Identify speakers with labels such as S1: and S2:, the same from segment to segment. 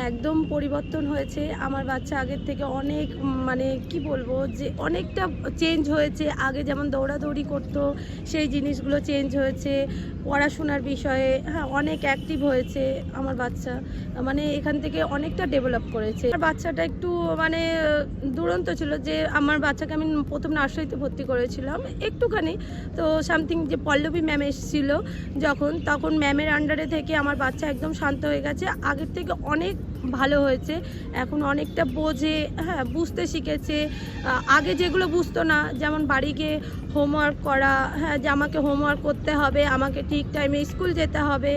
S1: একদম পরিবর্তন হয়েছে। আমার বাচ্চা আগের থেকে অনেক মানে কি বলবো যে অনেকটা চেঞ্জ হয়েছে। আগে যেমন দৌড়াদৌড়ি করতো সেই জিনিসগুলো চেঞ্জ হয়েছে। পড়াশোনার বিষয়ে অনেক অ্যাক্টিভ হয়েছে আমার বাচ্চা। মানে এখান থেকে অনেকটা ডেভেলপ করেছে। আমার বাচ্চাটা একটু মানে দুরন্ত ছিল যে আমার বাচ্চাকে আমি প্রথম নার্সারিতে ভর্তি করেছিলাম একটুখানি। তো সামথিং যে পল্লবী ম্যাম এসেছিল তখন ম্যামের আন্ডারে থেকে আমার বাচ্চা একদম শান্ত হয়ে গেছে। আগের থেকে অনেক ভালো হয়েছে। এখন অনেকটা বোঝে, বুঝতে শিখেছে। আগে যেগুলো বুঝতো না, যেমন বাড়ি গিয়ে হোমওয়ার্ক করা, যে আমাকে হোমওয়ার্ক করতে হবে, আমাকে ঠিক টাইমে স্কুল যেতে হবে,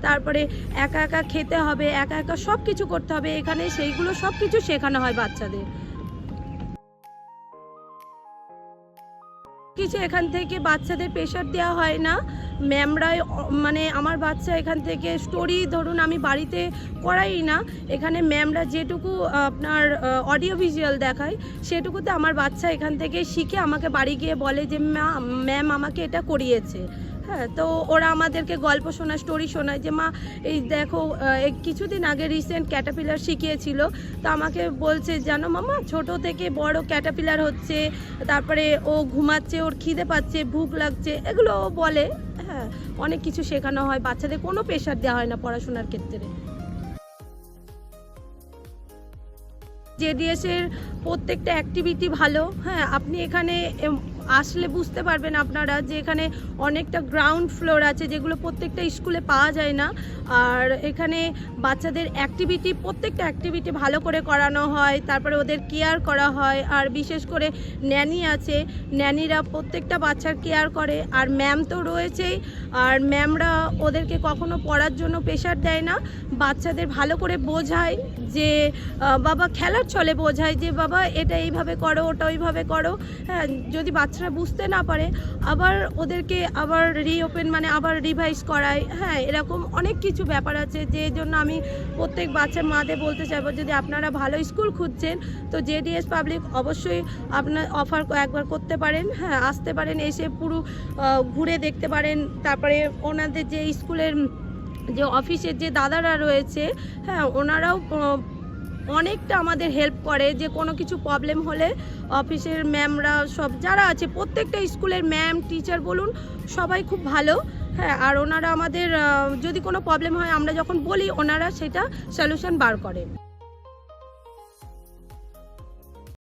S1: তারপরে একা একা খেতে হবে, একা একা সব কিছু করতে হবে। এখানে সেইগুলো সব কিছু শেখানো হয় বাচ্চাদের। কিছু এখান থেকে বাচ্চাদের প্রেশার দেওয়া হয় না, ম্যামরাই মানে আমার বাচ্চা এখান থেকে স্টোরি ধরুন আমি বাড়িতে করাই না, এখানে ম্যামরা যেটুকু আপনার অডিও ভিজুয়াল দেখায় সেটুকুতে আমার বাচ্চা এখান থেকে শিখে আমাকে বাড়ি গিয়ে বলে যে ম্যাম আমাকে এটা করিয়েছে। তো ওরা আমাদেরকে গল্প শোনায়, স্টোরি শোনায় যে মা এই দেখো কিছুদিন আগে রিসেন্ট ক্যাটারপিলার শিখিয়েছিল। তো আমাকে বলছে জানো মামা ছোট থেকে বড় ক্যাটারপিলার হচ্ছে, তারপরে ও ঘুমাচ্ছে, ওর খিদে পাচ্ছে, ভুক লাগছে, এগুলো ও বলে। অনেক কিছু শেখানো হয়, বাচ্চাদের কোনো প্রেশার দেওয়া হয় না পড়াশোনার ক্ষেত্রে। জেডিএস এর প্রত্যেকটা অ্যাক্টিভিটি ভালো। আপনি এখানে আসলে বুঝতে পারবেন আপনারা যে এখানে অনেকটা গ্রাউন্ড ফ্লোর আছে যেগুলো প্রত্যেকটা স্কুলে পাওয়া যায় না। আর এখানে বাচ্চাদের অ্যাক্টিভিটি প্রত্যেকটা অ্যাক্টিভিটি ভালো করে করানো হয়, তারপরে ওদের কেয়ার করা হয়। আর বিশেষ করে ন্যানি আছে, ন্যানিরা প্রত্যেকটা বাচ্চার কেয়ার করে। আর ম্যাম তো রয়েছেই, আর ম্যামরা ওদেরকে কখনো পড়ার জন্য প্রেশার দেয় না, বাচ্চাদের ভালো করে বোঝায় যে বাবা খেলার ছলে বোঝায় যে বাবা এটা এইভাবে করো, ওটা ওইভাবে করো। যদি বাচ্চারা বুঝতে না পারে আবার ওদেরকে আবার রিওপেন মানে আবার রিভাইজ করায়। এরকম অনেক কিছু ব্যাপার আছে, যে জন্য আমি প্রত্যেক বাচ্চার মাদের বলতে চাইবো যদি আপনারা ভালো স্কুল খুঁজছেন তো জেডিএস পাবলিক অবশ্যই আপনার অফার একবার করতে পারেন। আসতে পারেন, এসে পুরো ঘুরে দেখতে পারেন। তারপরে ওনাদের যে স্কুলের যে অফিসের যে দাদারা রয়েছে, ওনারাও অনেকটা আমাদের হেল্প করে। যে কোনো কিছু প্রবলেম হলে অফিসের ম্যামরা সব যারা আছে প্রত্যেকটা স্কুলের ম্যাম টিচার বলুন সবাই খুব ভালো। আর ওনারা আমাদের যদি কোনো প্রবলেম হয় আমরা যখন বলি ওনারা সেটা সলিউশন বার করেন।